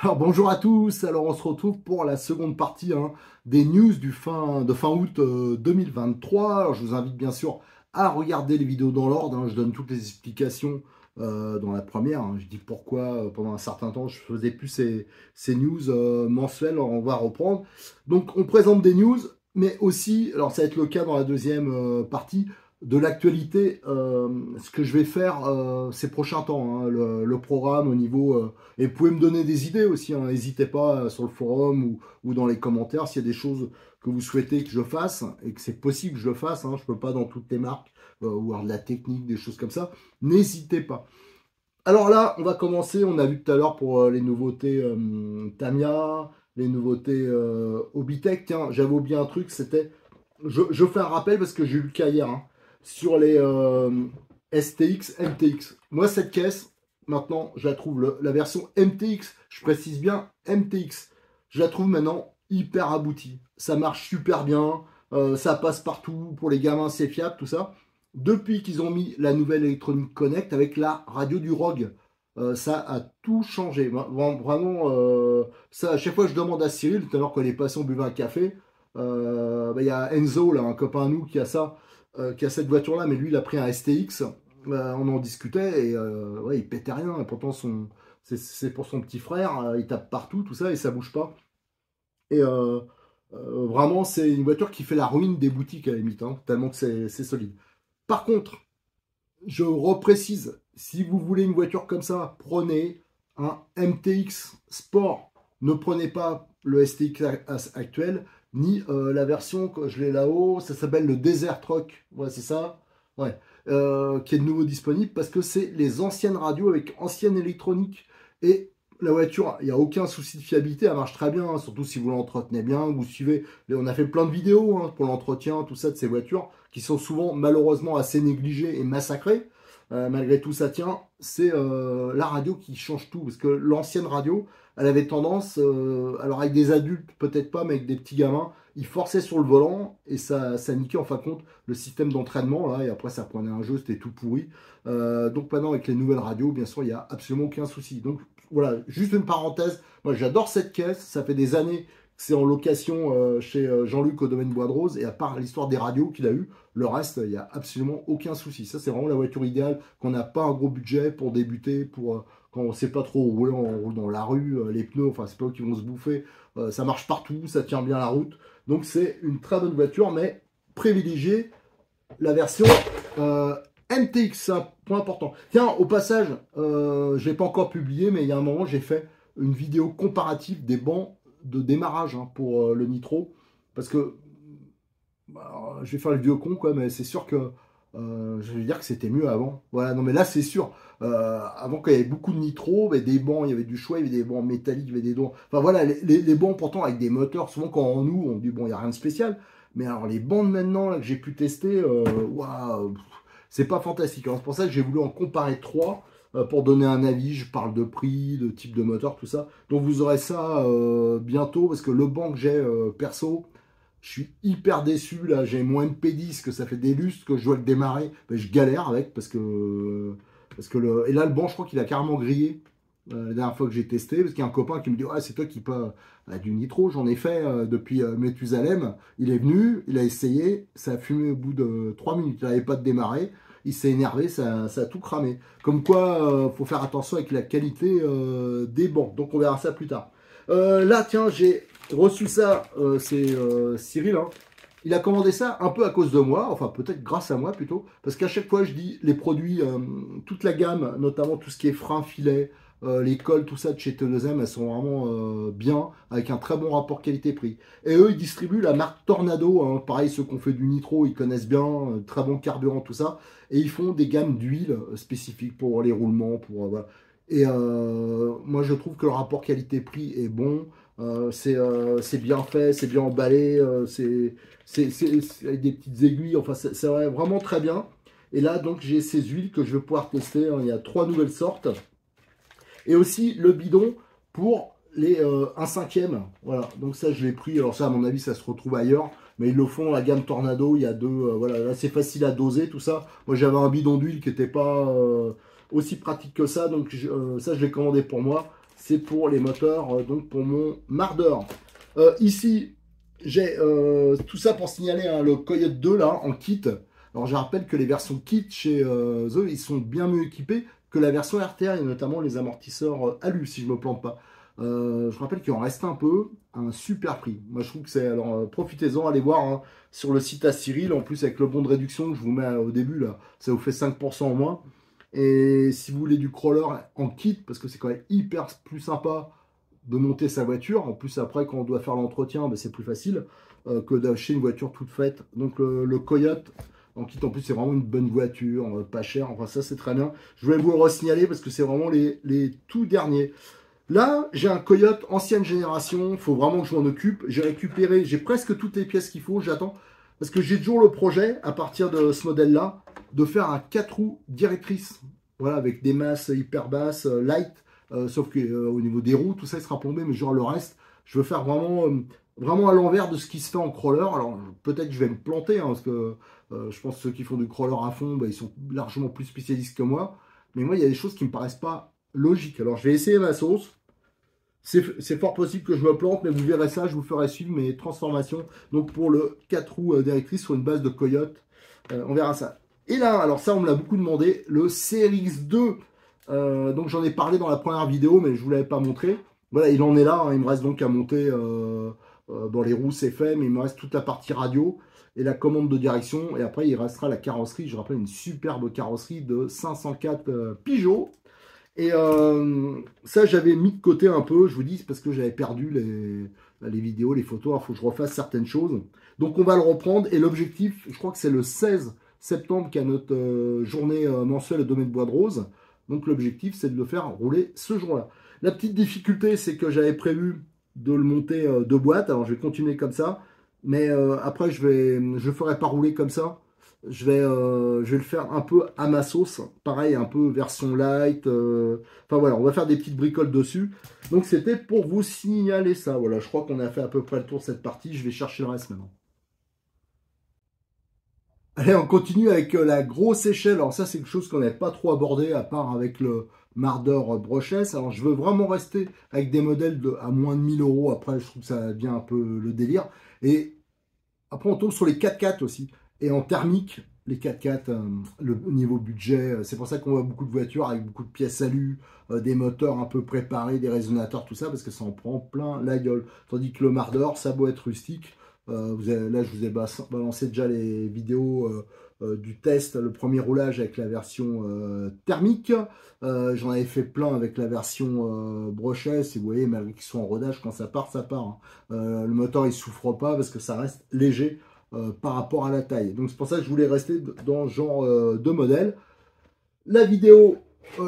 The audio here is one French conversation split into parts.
Alors bonjour à tous, alors on se retrouve pour la seconde partie des news de fin août 2023. Alors, je vous invite bien sûr à regarder les vidéos dans l'ordre, je donne toutes les explications dans la première. Je dis pourquoi pendant un certain temps je faisais plus ces news mensuelles, alors on va reprendre. Donc on présente des news, mais aussi, alors ça va être le cas dans la deuxième partie, de l'actualité, ce que je vais faire ces prochains temps, le programme au niveau... et vous pouvez me donner des idées aussi, n'hésitez pas sur le forum ou dans les commentaires s'il y a des choses que vous souhaitez que je fasse et que c'est possible que je le fasse, je ne peux pas dans toutes les marques ou avoir de la technique, des choses comme ça, n'hésitez pas. Alors là, on va commencer, on a vu tout à l'heure pour les nouveautés Tamiya, les nouveautés Obitech. Tiens, j'avais oublié un truc, c'était... Je fais un rappel parce que j'ai eu le cas hier, sur les STX, MTX. Moi, cette caisse, maintenant, je la trouve, la version MTX, je précise bien MTX, je la trouve maintenant hyper aboutie. Ça marche super bien, ça passe partout, pour les gamins, c'est fiable, tout ça. Depuis qu'ils ont mis la nouvelle Electronic Connect avec la radio du ROG, ça a tout changé. Vraiment, ça, à chaque fois que je demande à Cyril, tout à l'heure quand il est passé, on buvait un café, il y a Enzo, là, un copain à nous, qui a cette voiture-là, mais lui, il a pris un STX. On en discutait et ouais, il pétait rien. Et pourtant, c'est pour son petit frère. Il tape partout, tout ça, et ça bouge pas. Et vraiment, c'est une voiture qui fait la ruine des boutiques à la limite, tellement que c'est solide. Par contre, je reprécise, si vous voulez une voiture comme ça, prenez un MTX Sport. Ne prenez pas le STX actuel, ni la version, que je l'ai là-haut, ça s'appelle le Desert Truck. Ouais, c'est ça. Ouais. Qui est de nouveau disponible parce que c'est les anciennes radios avec ancienne électronique. Et la voiture, il n'y a aucun souci de fiabilité, elle marche très bien, surtout si vous l'entretenez bien, vous suivez. On a fait plein de vidéos pour l'entretien, tout ça de ces voitures qui sont souvent malheureusement assez négligées et massacrées. Malgré tout, ça tient. C'est la radio qui change tout parce que l'ancienne radio, elle avait tendance, alors avec des adultes peut-être pas, mais avec des petits gamins, ils forçaient sur le volant et ça niquait en fin de compte le système d'entraînement là, et après ça prenait un jeu, c'était tout pourri. Donc maintenant avec les nouvelles radios, bien sûr, il n'y a absolument aucun souci. Donc voilà, juste une parenthèse, moi j'adore cette caisse, ça fait des années que c'est en location chez Jean-Luc au domaine Bois de Rose, et à part l'histoire des radios qu'il a eu, le reste, il n'y a absolument aucun souci. Ça c'est vraiment la voiture idéale, qu'on n'a pas un gros budget pour débuter, pour quand on ne sait pas trop rouler, on roule dans la rue, les pneus, enfin c'est pas eux qui vont se bouffer, ça marche partout, ça tient bien la route. Donc c'est une très bonne voiture, mais privilégiez la version MTX, c'est un point important. Tiens, au passage, je ne l'ai pas encore publié, mais il y a un moment, j'ai fait une vidéo comparative des bancs de démarrage pour le Nitro. Parce que, je vais faire le vieux con, quoi, mais c'est sûr que je vais dire que c'était mieux avant. Voilà, non, mais là, c'est sûr. Avant, quand il y avait beaucoup de Nitro, mais des bancs, il y avait du choix, il y avait des bancs métalliques, il y avait des bancs. Enfin voilà, les bancs, pourtant, avec des moteurs, souvent quand on dit, bon, il n'y a rien de spécial. Mais alors, les bancs de maintenant, là, que j'ai pu tester, waouh, c'est pas fantastique. C'est pour ça que j'ai voulu en comparer trois pour donner un avis. Je parle de prix, de type de moteur, tout ça. Donc vous aurez ça bientôt parce que le banc que j'ai perso, je suis hyper déçu. Là, j'ai moins de P10 que ça fait des lustres que je dois le démarrer. Ben, je galère avec parce que et là le banc, je crois qu'il a carrément grillé. La dernière fois que j'ai testé, parce qu'il y a un copain qui me dit, ah, c'est toi qui pas du nitro, j'en ai fait depuis Methusalem. Il est venu, il a essayé, ça a fumé au bout de 3 minutes, il n'avait pas de démarrer, il s'est énervé, ça a tout cramé. Comme quoi, faut faire attention avec la qualité des bancs, donc on verra ça plus tard. Là, tiens, j'ai reçu ça, c'est Cyril, il a commandé ça un peu à cause de moi, enfin peut-être grâce à moi plutôt, parce qu'à chaque fois je dis les produits, toute la gamme, notamment tout ce qui est frein, filet, les cols, tout ça de chez T2M, elles sont vraiment bien, avec un très bon rapport qualité-prix. Et eux, ils distribuent la marque Tornado, pareil, ceux qui ont fait du nitro, ils connaissent bien, très bon carburant, tout ça, et ils font des gammes d'huile spécifiques pour les roulements, pour voilà. Et moi, je trouve que le rapport qualité-prix est bon. C'est bien fait, c'est bien emballé, c'est avec des petites aiguilles, enfin c'est vraiment très bien. Et là donc j'ai ces huiles que je vais pouvoir tester, hein. Il y a 3 nouvelles sortes. Et aussi le bidon pour les 1/5. Voilà, donc ça je l'ai pris, alors ça à mon avis ça se retrouve ailleurs. Mais ils le font, la gamme Tornado, il y a deux, voilà, là c'est facile à doser tout ça. Moi j'avais un bidon d'huile qui n'était pas aussi pratique que ça, donc ça je l'ai commandé pour moi. C'est pour les moteurs, donc pour mon mardeur. Ici, j'ai tout ça pour signaler hein, le Coyote 2 là, en kit. Alors je rappelle que les versions kit chez The, ils sont bien mieux équipés que la version RTR, et notamment les amortisseurs alu, si je ne me plante pas. Je rappelle qu'il en reste un peu, un super prix. Moi je trouve que c'est, alors profitez-en, allez voir hein, sur le site à Cyril, en plus avec le bon de réduction que je vous mets au début, là, ça vous fait 5% en moins. Et si vous voulez du crawler en kit, parce que c'est quand même hyper plus sympa de monter sa voiture, en plus après quand on doit faire l'entretien, ben, c'est plus facile que d'acheter une voiture toute faite. Donc le Coyote, en kit en plus c'est vraiment une bonne voiture, pas cher, enfin ça c'est très bien. Je voulais vous le re-signaler parce que c'est vraiment les tout derniers. Là, j'ai un Coyote ancienne génération, il faut vraiment que je m'en occupe. J'ai récupéré, j'ai presque toutes les pièces qu'il faut, j'attends. Parce que j'ai toujours le projet, à partir de ce modèle-là, de faire un 4 roues directrice. Voilà, avec des masses hyper basses, light. Sauf que au niveau des roues, tout ça il sera plombé, mais genre le reste, je veux faire vraiment, vraiment à l'envers de ce qui se fait en crawler. Alors peut-être que je vais me planter, hein, parce que je pense que ceux qui font du crawler à fond, bah, ils sont largement plus spécialistes que moi. Mais moi, il y a des choses qui ne me paraissent pas logiques. Alors je vais essayer ma sauce. C'est fort possible que je me plante, mais vous verrez ça, je vous ferai suivre mes transformations. Donc pour le 4 roues directrice sur une base de Coyote, on verra ça. Et là, alors ça on me l'a beaucoup demandé, le CRX2. Donc j'en ai parlé dans la première vidéo, mais je ne vous l'avais pas montré. Voilà, il en est là, hein. Il me reste donc à monter dans les roues, c'est fait, mais il me reste toute la partie radio et la commande de direction. Et après, il restera la carrosserie. Je rappelle, une superbe carrosserie de 504 Peugeot. Et ça, j'avais mis de côté un peu, je vous dis, parce que j'avais perdu les vidéos, les photos. Il faut que je refasse certaines choses. Donc, on va le reprendre. Et l'objectif, je crois que c'est le 16 septembre qu'il y a notre journée mensuelle au domaine de Bois de Rose. Donc, l'objectif, c'est de le faire rouler ce jour-là. La petite difficulté, c'est que j'avais prévu de le monter de boîte. Alors, je vais continuer comme ça. Mais après, je le ferai pas rouler comme ça. Je vais le faire un peu à ma sauce, pareil, un peu version light. Enfin voilà, on va faire des petites bricoles dessus. Donc c'était pour vous signaler ça. Voilà, je crois qu'on a fait à peu près le tour de cette partie. Je vais chercher le reste maintenant. Allez, on continue avec la grosse échelle. Alors ça, c'est quelque chose qu'on n'avait pas trop abordé, à part avec le Marder Brochesse. Alors je veux vraiment rester avec des modèles à moins de 1000 €. Après, je trouve que ça devient un peu le délire. Et après, on tombe sur les 4x4 aussi. Et en thermique, les 4x4, le niveau budget, c'est pour ça qu'on voit beaucoup de voitures avec beaucoup de pièces alu, des moteurs un peu préparés, des résonateurs, tout ça, parce que ça en prend plein la gueule. Tandis que le Marder, ça a beau être rustique. Là, je vous ai balancé déjà les vidéos du test, le premier roulage avec la version thermique. J'en avais fait plein avec la version Brochesse. Et vous voyez, malgré qu'ils sont en rodage, quand ça part, ça part, hein. Le moteur, il souffre pas parce que ça reste léger par rapport à la taille. Donc, c'est pour ça que je voulais rester dans ce genre de modèle. La vidéo,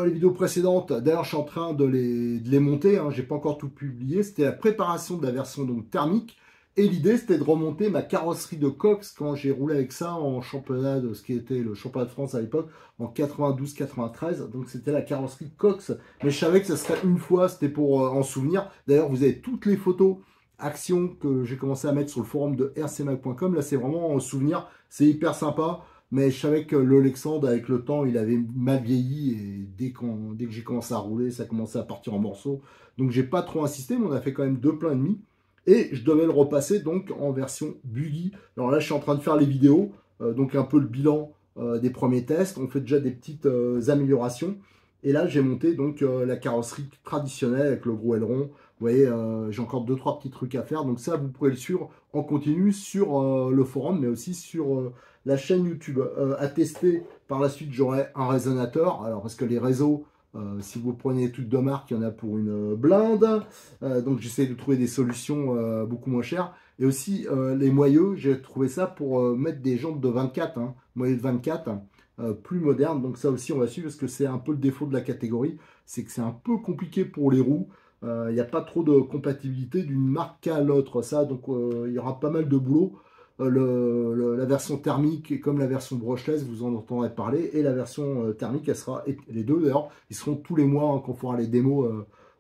les vidéos précédentes, d'ailleurs, je suis en train de les monter. Hein, j'ai pas encore tout publié. C'était la préparation de la version donc, thermique. Et l'idée, c'était de remonter ma carrosserie de Cox quand j'ai roulé avec ça en championnat de ce qui était le championnat de France à l'époque, en 92-93. Donc, c'était la carrosserie Cox. Mais je savais que ça serait une fois, c'était pour en souvenir. D'ailleurs, vous avez toutes les photos actions que j'ai commencé à mettre sur le forum de rcmag.com. Là, c'est vraiment en souvenir. C'est hyper sympa. Mais je savais que le Lexandre, avec le temps, il avait mal vieilli. Et dès que j'ai commencé à rouler, ça commençait à partir en morceaux. Donc, j'ai pas trop insisté, mais on a fait quand même 2 pleins et demi. Et je devais le repasser donc en version buggy. Alors là, je suis en train de faire les vidéos, donc un peu le bilan des premiers tests. On fait déjà des petites améliorations. Et là, j'ai monté donc la carrosserie traditionnelle avec le gros aileron. Vous voyez, j'ai encore 2-3 petits trucs à faire. Donc ça, vous pourrez le suivre en continu sur le forum, mais aussi sur la chaîne YouTube. À tester, par la suite, j'aurai un résonateur. Alors, parce que les réseaux... si vous prenez des trucs de marque, il y en a pour une blinde. Donc j'essaie de trouver des solutions beaucoup moins chères. Et aussi les moyeux, j'ai trouvé ça pour mettre des jantes de 24, hein, moyeux de 24, plus modernes. Donc ça aussi on va suivre parce que c'est un peu le défaut de la catégorie. C'est que c'est un peu compliqué pour les roues. Il n'y a pas trop de compatibilité d'une marque à l'autre. Ça, donc il y aura pas mal de boulot. La version thermique et comme la version brushless, vous en entendrez parler. Et la version thermique, elle sera, et les deux d'ailleurs, ils seront tous les mois hein, qu'on fera les démos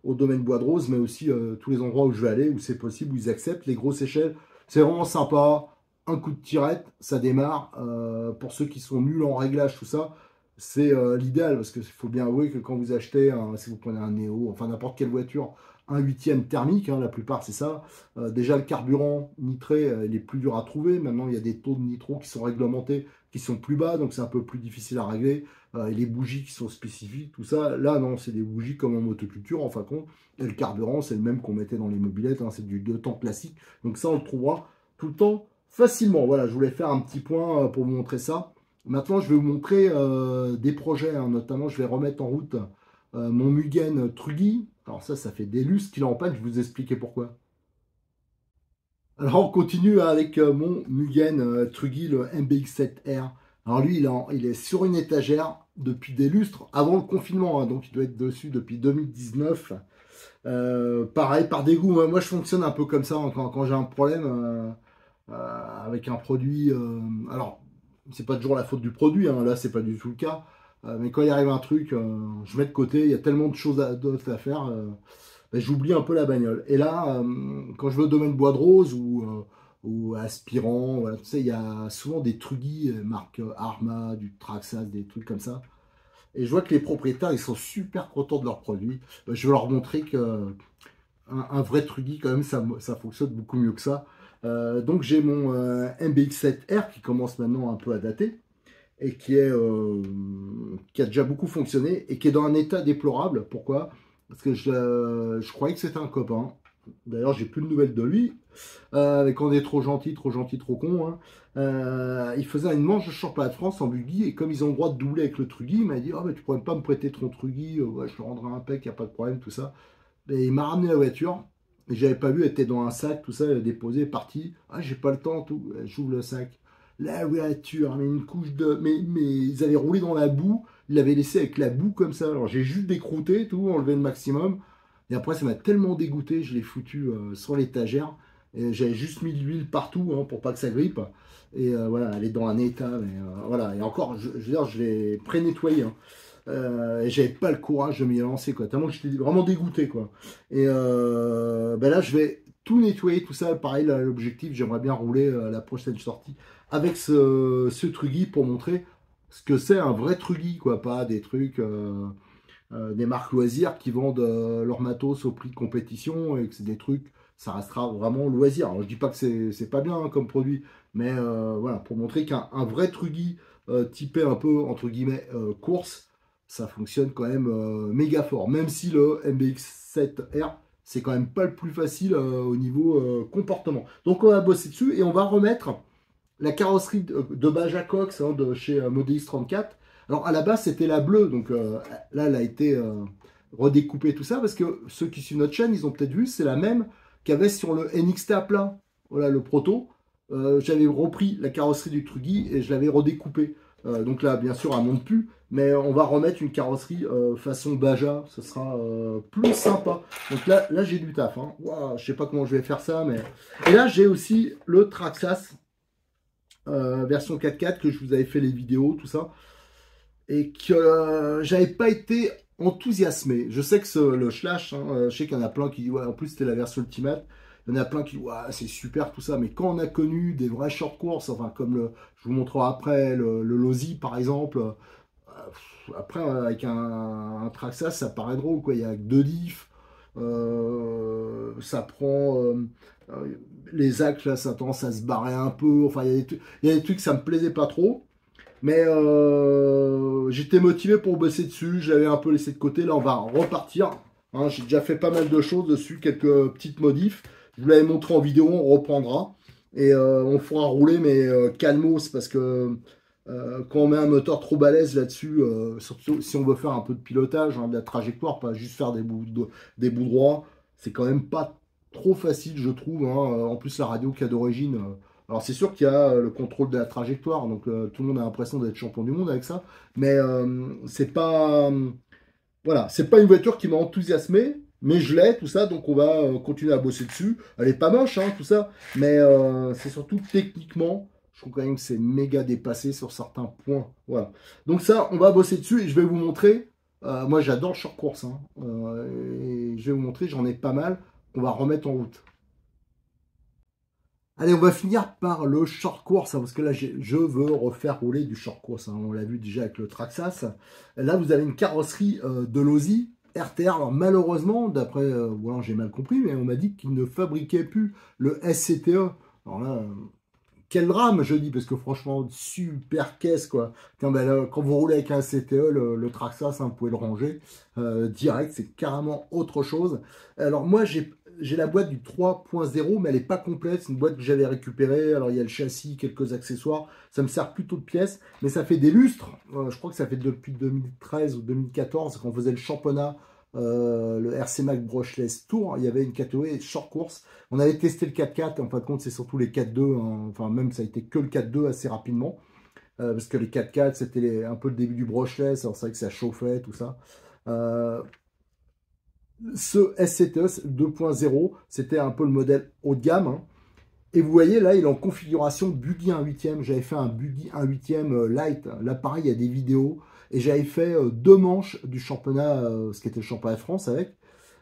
au domaine Bois de Rose, mais aussi tous les endroits où je vais aller, où c'est possible, où ils acceptent. Les grosses échelles, c'est vraiment sympa. Un coup de tirette, ça démarre. Pour ceux qui sont nuls en réglage, tout ça, c'est l'idéal parce qu'il faut bien avouer que quand vous achetez, si vous prenez un Néo, enfin n'importe quelle voiture, un huitième thermique, hein, la plupart c'est ça. Déjà le carburant nitré, il est plus dur à trouver. Maintenant il y a des taux de nitro qui sont réglementés, qui sont plus bas, donc c'est un peu plus difficile à régler. Et les bougies qui sont spécifiques, tout ça, là non, c'est des bougies comme en motoculture en fin de compte. Et le carburant, c'est le même qu'on mettait dans les mobylettes, hein, c'est du 2 temps classique. Donc ça on le trouvera tout le temps facilement. Voilà, je voulais faire un petit point pour vous montrer ça. Maintenant, je vais vous montrer des projets, hein. Notamment, je vais remettre en route mon Mugen Truggy. Alors ça fait des lustres qu'il est en panne, je vais vous expliquer pourquoi. Alors, on continue avec mon Mugen Truggy, le MBX7R. Alors lui, il est sur une étagère depuis des lustres, avant le confinement, hein, donc il doit être dessus depuis 2019. Pareil, par dégoût, moi je fonctionne un peu comme ça, hein, quand j'ai un problème avec un produit. Alors, c'est pas toujours la faute du produit, hein, là c'est pas du tout le cas. Mais quand il arrive un truc, je mets de côté, il y a tellement de choses d'autres à faire, ben, j'oublie un peu la bagnole. Et là, quand je vais au domaine Bois de Rose ou Aspirant, voilà, tu sais, il y a souvent des Truggy, marque Arma, du Traxxas, des trucs comme ça. Et je vois que les propriétaires, ils sont super contents de leurs produits. Ben, je vais leur montrer que un vrai Truggy, quand même, ça fonctionne beaucoup mieux que ça. Donc j'ai mon MBX7R qui commence maintenant un peu à dater et qui a déjà beaucoup fonctionné et qui est dans un état déplorable. Pourquoi? Parce que je croyais que c'était un copain. D'ailleurs, j'ai plus de nouvelles de lui. Avec on est trop gentil, trop con. Hein. Il faisait une manche de championnat de France en buggy et comme ils ont le droit de doubler avec le Truggy, il m'a dit: oh, mais tu pourrais pas me prêter ton Truggy, ouais, je te rendrai un pec, il n'y a pas de problème, tout ça. Et il m'a ramené la voiture. Et j'avais pas vu, elle était dans un sac, tout ça, elle est déposée, partie. Ah, j'ai pas le temps, tout. J'ouvre le sac. La voiture, mais une couche de. Mais ils avaient roulé dans la boue. Ils l'avaient laissé avec la boue comme ça. Alors j'ai juste décrouté, tout, enlevé le maximum. Et après, ça m'a tellement dégoûté, je l'ai foutu sur l'étagère. Et j'avais juste mis de l'huile partout hein, pour pas que ça grippe. Et voilà, elle est dans un état. Mais, voilà, et encore, je veux dire, je l'ai pré-nettoyé. Hein. Et j'avais pas le courage de m'y lancer, quoi. Tellement que j'étais vraiment dégoûté, quoi. Et ben là, je vais tout nettoyer, tout ça. Pareil, l'objectif, j'aimerais bien rouler la prochaine sortie avec ce Truggy pour montrer ce que c'est un vrai Truggy, quoi. Pas des trucs, des marques loisirs qui vendent leur matos au prix de compétition et que c'est des trucs, ça restera vraiment loisir. Alors, je dis pas que c'est pas bien hein, comme produit, mais voilà, pour montrer qu'un vrai Truggy typé un peu, entre guillemets, course, ça fonctionne quand même méga fort. Même si le MBX7R, c'est quand même pas le plus facile au niveau comportement. Donc on va bosser dessus et on va remettre la carrosserie de Baja Cox hein, de chez Model X34. Alors à la base c'était la bleue, donc là elle a été redécoupée tout ça, parce que ceux qui suivent notre chaîne, ils ont peut-être vu, c'est la même qu'il y avait sur le NXT à plat, voilà le proto. J'avais repris la carrosserie du Truggy et je l'avais redécoupée. Donc là, bien sûr, elle ne monte plus, mais on va remettre une carrosserie façon Baja, ce sera plus sympa. Donc là j'ai du taf. Hein. Wow, je sais pas comment je vais faire ça, mais et là j'ai aussi le Traxxas version 4x4 que je vous avais fait les vidéos, tout ça, et que j'avais pas été enthousiasmé. Je sais que le Slash, hein, je sais qu'il y en a plein qui disent ouais, en plus c'était la version Ultimate. Il y en a plein qui disent ouais, c'est super tout ça, mais quand on a connu des vrais short courses, enfin comme je vous montrerai après le Losi par exemple, après avec un Traxxas ça paraît drôle quoi, il y a deux diffs, ça prend les axes là, ça a tendance à se barrer un peu, enfin il y a des trucs ça me plaisait pas trop. Mais j'étais motivé pour bosser dessus, je l'avais un peu laissé de côté, là on va repartir. Hein, j'ai déjà fait pas mal de choses dessus, quelques petites modifs. Je vous l'avais montré en vidéo, on reprendra. Et on fera rouler, mais calmos, parce que quand on met un moteur trop balèze là-dessus, surtout si on veut faire un peu de pilotage, hein, de la trajectoire, pas juste faire des bouts droits, c'est quand même pas trop facile, je trouve. Hein. En plus, la radio qu'il y a d'origine... alors c'est sûr qu'il y a le contrôle de la trajectoire, donc tout le monde a l'impression d'être champion du monde avec ça, mais c'est pas voilà, c'est pas une voiture qui m'a enthousiasmé, mais je l'ai, tout ça, donc on va continuer à bosser dessus. Elle est pas moche, hein, tout ça, mais c'est surtout techniquement, je trouve quand même que c'est méga dépassé sur certains points. Voilà. Donc ça, on va bosser dessus et je vais vous montrer. Moi, j'adore le short course, hein, et je vais vous montrer, j'en ai pas mal qu'on va remettre en route. Allez, on va finir par le short course, hein, parce que là, je veux refaire rouler du short course. Hein, on l'a vu déjà avec le Traxxas. Là, vous avez une carrosserie de Losi RTR. Alors, malheureusement, d'après, voilà, j'ai mal compris, mais on m'a dit qu'il ne fabriquait plus le SCTE. Alors là, quel drame, je dis, parce que franchement, super caisse, quoi. Tiens, ben là, quand vous roulez avec un SCTE, le Traxxas, hein, vous pouvez le ranger direct, c'est carrément autre chose. Alors, moi, j'ai la boîte du 3.0, mais elle n'est pas complète. C'est une boîte que j'avais récupérée. Alors, il y a le châssis, quelques accessoires. Ça me sert plutôt de pièces, mais ça fait des lustres. Je crois que ça fait depuis 2013 ou 2014 quand on faisait le championnat, le RC Mac Brushless Tour. Il y avait une catégorie short course. On avait testé le 4x4. En fin de compte, c'est surtout les 4x2. Hein. Enfin, même ça a été que le 4x2 assez rapidement. Parce que les 4x4, c'était un peu le début du brushless. Alors, c'est vrai que ça chauffait, tout ça. Ce SCTE 2.0, c'était un peu le modèle haut de gamme. Hein. Et vous voyez, là, il est en configuration buggy 1/8. J'avais fait un buggy 1/8 light. Là, pareil, il y a des vidéos. Et j'avais fait 2 manches du championnat, ce qui était le championnat de France avec,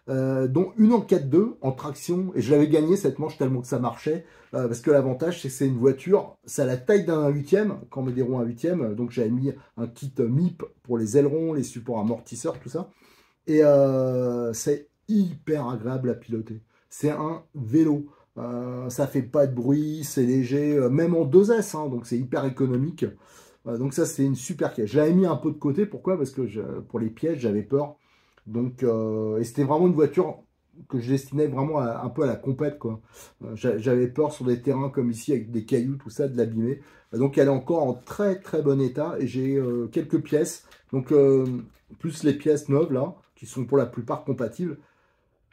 dont une en 4.2 en traction. Et je l'avais gagné cette manche tellement que ça marchait. Parce que l'avantage, c'est que c'est une voiture, ça a la taille d'un 1/8, quand on met des roues 1/8. Donc j'avais mis un kit MIP pour les ailerons, les supports amortisseurs, tout ça. Et c'est hyper agréable à piloter. C'est un vélo. Ça fait pas de bruit, c'est léger, même en 2S, hein, donc c'est hyper économique. Donc ça, c'est une super caisse. Je l'avais mis un peu de côté, pourquoi? Parce que pour les pièges, j'avais peur. Donc, et c'était vraiment une voiture que je destinais vraiment un peu à la compète, quoi. J'avais peur sur des terrains comme ici, avec des cailloux, tout ça, de l'abîmer. Donc elle est encore en très très bon état, et j'ai quelques pièces, donc plus les pièces neuves, là, qui sont pour la plupart compatibles.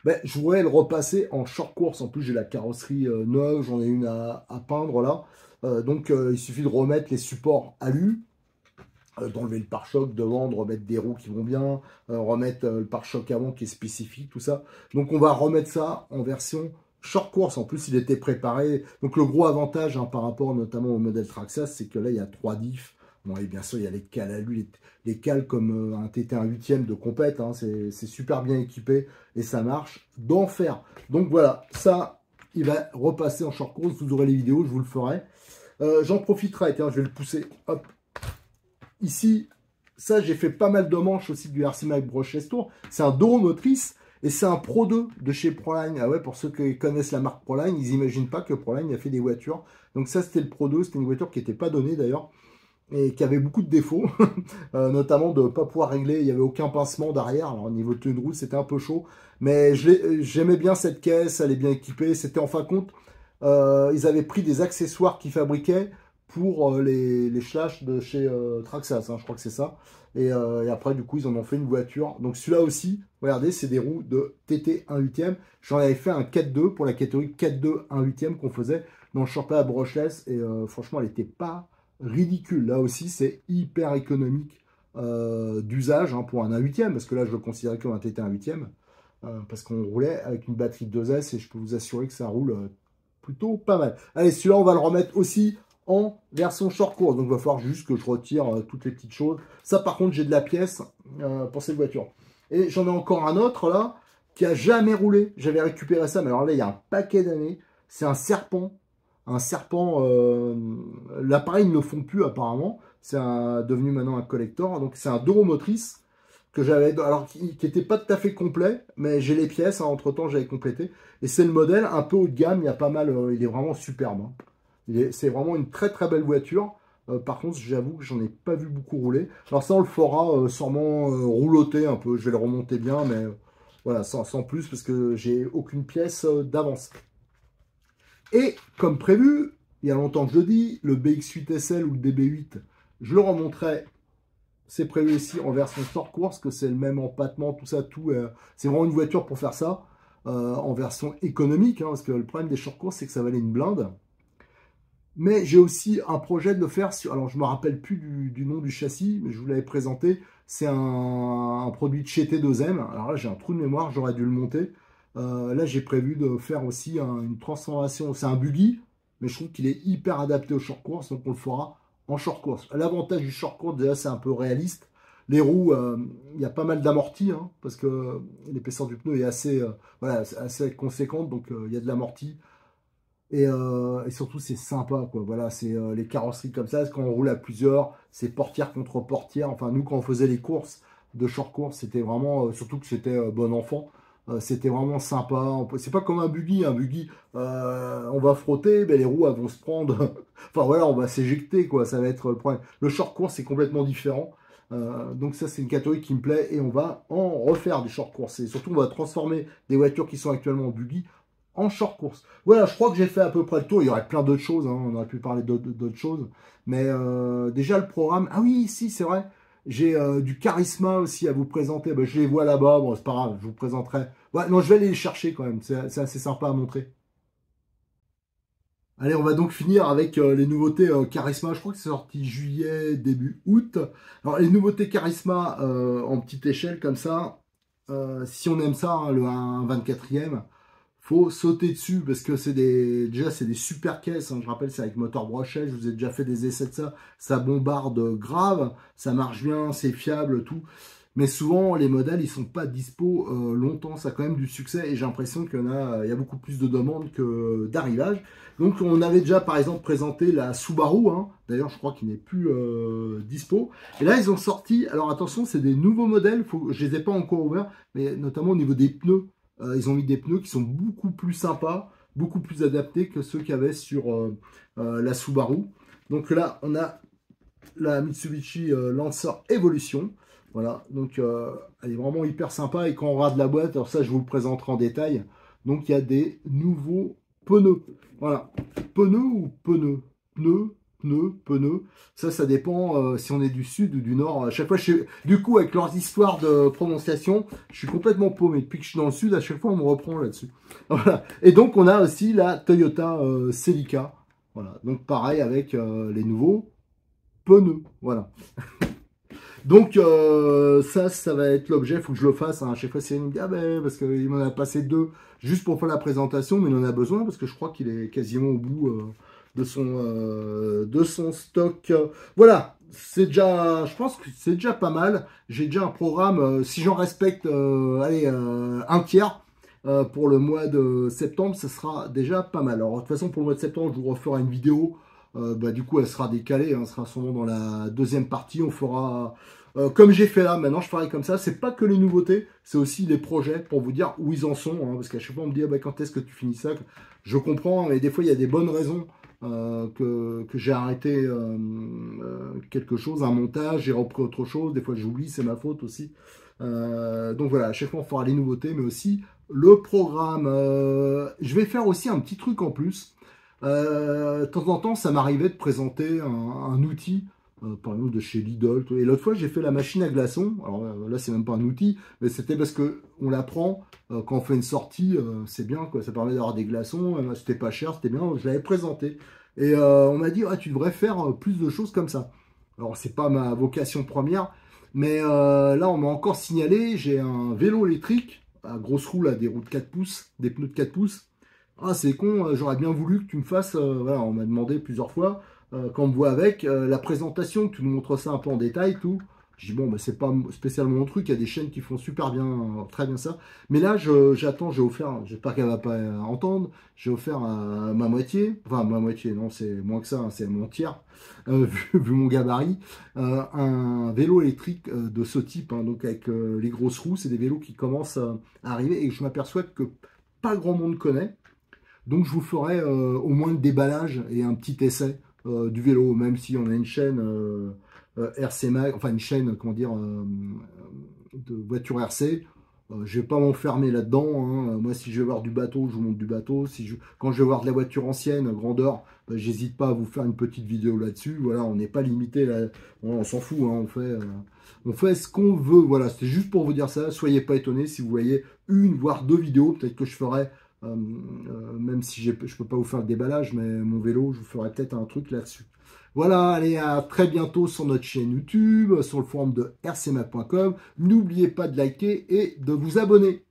Ben, je voudrais le repasser en short course. En plus, j'ai la carrosserie neuve, j'en ai une à peindre là. Donc, il suffit de remettre les supports alu, d'enlever le pare-choc devant, de remettre des roues qui vont bien, remettre le pare-choc avant qui est spécifique, tout ça. Donc, on va remettre ça en version short course. En plus, il était préparé. Donc, le gros avantage, hein, par rapport notamment au modèle Traxxas, c'est que là, il y a 3 diffs. Bon, et bien sûr, il y a les cales à lui, les cales comme un TT1 8e de compète. Hein, c'est super bien équipé et ça marche d'enfer. Donc voilà, ça, il va repasser en short course. Vous aurez les vidéos, je vous le ferai. J'en profiterai, tiens, je vais le pousser. Hop. Ici, ça, j'ai fait pas mal de manches aussi du RC Mac Brushless Tour. C'est un Doro motrice et c'est un Pro 2 de chez Proline. Ah ouais, pour ceux qui connaissent la marque Proline, ils n'imaginent pas que Proline a fait des voitures. Donc ça, c'était le Pro 2. C'était une voiture qui n'était pas donnée d'ailleurs et qui avait beaucoup de défauts, notamment de ne pas pouvoir régler, il n'y avait aucun pincement derrière, alors au niveau de tenue de roue c'était un peu chaud, mais j'aimais bien cette caisse, elle est bien équipée, c'était en fin de compte, ils avaient pris des accessoires qu'ils fabriquaient pour les slash de chez Traxxas, hein, je crois que c'est ça, et après du coup ils en ont fait une voiture, donc celui-là aussi, regardez, c'est des roues de TT 1/8, j'en avais fait un 4.2 pour la catégorie 4.2 1/8 qu'on faisait dans le championnat Brushless, et franchement elle n'était pas ridicule. Là aussi, c'est hyper économique d'usage, hein, pour un 1/8, parce que là, je le considérais comme un TT 1/8, parce qu'on roulait avec une batterie de 2S, et je peux vous assurer que ça roule plutôt pas mal. Allez, celui-là, on va le remettre aussi en version short course, donc il va falloir juste que je retire toutes les petites choses. Ça, par contre, j'ai de la pièce pour cette voiture. Et j'en ai encore un autre, là, qui a jamais roulé. J'avais récupéré ça, mais alors là, il y a un paquet d'années. C'est un serpent. Un serpent, l'appareil ne le font plus apparemment, c'est devenu maintenant un collector, donc c'est un Doro motrice que j'avais, alors qui n'était pas tout à fait complet, mais j'ai les pièces, hein, entre temps j'avais complété, et c'est le modèle un peu haut de gamme, il y a pas mal, il est vraiment superbe, hein. C'est vraiment une très très belle voiture, par contre j'avoue que j'en ai pas vu beaucoup rouler, alors ça on le fera sûrement rouloter un peu, je vais le remonter bien, mais voilà, sans plus, parce que j'ai aucune pièce d'avance. Et comme prévu, il y a longtemps que je le dis, le BX8 SL ou le DB8, je le remonterai. C'est prévu ici en version short course, que c'est le même empattement, tout ça, tout. C'est vraiment une voiture pour faire ça, en version économique, hein, parce que le problème des short course, c'est que ça valait une blinde. Mais j'ai aussi un projet de le faire sur... Alors, je ne me rappelle plus du nom du châssis, mais je vous l'avais présenté. C'est un produit de chez T2M. Alors là, j'ai un trou de mémoire, j'aurais dû le monter. Là, j'ai prévu de faire aussi une transformation. C'est un buggy, mais je trouve qu'il est hyper adapté au short course, donc on le fera en short course. L'avantage du short course, déjà, c'est un peu réaliste. Les roues, il y a pas mal d'amorti, hein, parce que l'épaisseur du pneu est assez, voilà, assez conséquente, donc il y a de l'amorti. Et surtout, c'est sympa, quoi. Voilà, c'est les carrosseries comme ça, quand on roule à plusieurs, c'est portière contre portière. Enfin, nous, quand on faisait les courses de short course, c'était vraiment, surtout que c'était bon enfant, c'était vraiment sympa. C'est pas comme un buggy. Un buggy, on va frotter, ben, les roues elles vont se prendre. Enfin, voilà, on va s'éjecter, quoi. Ça va être le problème. Le short course, c'est complètement différent. Donc ça, c'est une catégorie qui me plaît et on va en refaire du short course. Et surtout, on va transformer des voitures qui sont actuellement en buggy en short course. Voilà, je crois que j'ai fait à peu près le tour. Il y aurait plein d'autres choses, hein. On aurait pu parler d'autres choses. Mais déjà, le programme... Ah oui, si, c'est vrai. J'ai du charisma aussi à vous présenter. Ben, je les vois là-bas. Bon, c'est pas grave, je vous présenterai. Ouais, non, je vais aller les chercher quand même. C'est assez sympa à montrer. Allez, on va donc finir avec les nouveautés Charisma. Je crois que c'est sorti juillet, début août. Alors, les nouveautés Charisma en petite échelle comme ça, si on aime ça, hein, le 1/24e, faut sauter dessus parce que déjà c'est des super caisses, hein. Je rappelle, c'est avec moteur brochet. Je vous ai déjà fait des essais de ça. Ça bombarde grave, ça marche bien, c'est fiable, tout. Mais souvent, les modèles, ils sont pas dispo longtemps. Ça a quand même du succès et j'ai l'impression il y a beaucoup plus de demandes que d'arrivages. Donc, on avait déjà, par exemple, présenté la Subaru, hein. D'ailleurs, je crois qu'il n'est plus dispo. Et là, ils ont sorti... Alors, attention, c'est des nouveaux modèles. Je les ai pas encore ouverts, mais notamment au niveau des pneus. Ils ont mis des pneus qui sont beaucoup plus sympas, beaucoup plus adaptés que ceux qu'il y avait sur la Subaru. Donc là, on a la Mitsubishi Lancer Evolution. Voilà, donc elle est vraiment hyper sympa. Et quand on regarde la boîte, alors ça, je vous le présenterai en détail. Donc il y a des nouveaux pneus. Voilà, pneus ou pneus? Pneus. Ça dépend si on est du sud ou du nord. À chaque fois, du coup, avec leurs histoires de prononciation, je suis complètement paumé. Depuis que je suis dans le sud, à chaque fois, on me reprend là-dessus. Voilà. Et donc, on a aussi la Toyota Celica. Voilà. Donc, pareil avec les nouveaux pneus. Voilà. Donc, ça va être l'objet. Il faut que je le fasse, hein. À chaque fois, Cyril me dit, ah ben, parce qu'il m'en a passé deux juste pour faire la présentation, mais il en a besoin parce que je crois qu'il est quasiment au bout de son stock. Voilà, c'est déjà, je pense que c'est déjà pas mal. J'ai déjà un programme, si j'en respecte, allez, un tiers pour le mois de septembre, ça sera déjà pas mal. Alors, de toute façon, pour le mois de septembre, je vous referai une vidéo. Bah, du coup, elle sera décalée, hein, elle sera sûrement dans la deuxième partie. On fera comme j'ai fait là. Maintenant, je ferai comme ça. C'est pas que les nouveautés, c'est aussi les projets pour vous dire où ils en sont. Hein, parce qu'à chaque fois, on me dit ah, bah, quand est-ce que tu finis ça? Je comprends, mais des fois, il y a des bonnes raisons que j'ai arrêté quelque chose, un montage, j'ai repris autre chose. Des fois, j'oublie, c'est ma faute aussi. Donc voilà, à chaque fois, on fera les nouveautés, mais aussi le programme. Je vais faire aussi un petit truc en plus. De temps en temps, ça m'arrivait de présenter un outil, par exemple de chez Lidl. Et l'autre fois, j'ai fait la machine à glaçons. Alors là, c'est même pas un outil, mais c'était parce que on la prend quand on fait une sortie. C'est bien, quoi. Ça permet d'avoir des glaçons. C'était pas cher, c'était bien. Je l'avais présenté. Et on m'a dit, ah, tu devrais faire plus de choses comme ça. Alors, c'est pas ma vocation première, mais là, on m'a encore signalé, j'ai un vélo électrique à grosse roue, là, des roues de 4 pouces, des pneus de 4 pouces. Ah, c'est con, j'aurais bien voulu que tu me fasses, voilà, on m'a demandé plusieurs fois, quand on me voit avec, la présentation, que tu nous montres ça un peu en détail, tout. Je dis, bon, bah, c'est pas spécialement mon truc, il y a des chaînes qui font super bien, très bien ça. Mais là, j'attends, j'ai offert, j'espère qu'elle va pas entendre, j'ai offert à ma moitié, enfin, ma moitié, non, c'est moins que ça, hein, c'est mon tiers, vu mon gabarit, un vélo électrique de ce type, hein, donc avec les grosses roues, c'est des vélos qui commencent à arriver et que je m'aperçois que pas grand monde connaît. Donc je vous ferai au moins le déballage et un petit essai du vélo, même si on a une chaîne RC Mag, enfin une chaîne, comment dire, de voiture RC. Je vais pas m'enfermer là-dedans, hein. Moi, si je vais voir du bateau, je vous montre du bateau. Quand je vais voir de la voiture ancienne, grandeur, bah, j'hésite pas à vous faire une petite vidéo là-dessus. Voilà, on n'est pas limité là. On s'en fout, hein. On fait ce qu'on veut. Voilà, c'était juste pour vous dire ça. Soyez pas étonnés si vous voyez une voire deux vidéos. Peut-être que je ferai même si je peux pas vous faire le déballage, mais mon vélo, je vous ferai peut-être un truc là-dessus. Voilà, allez, à très bientôt sur notre chaîne YouTube, sur le forum de rcmac.com. N'oubliez pas de liker et de vous abonner.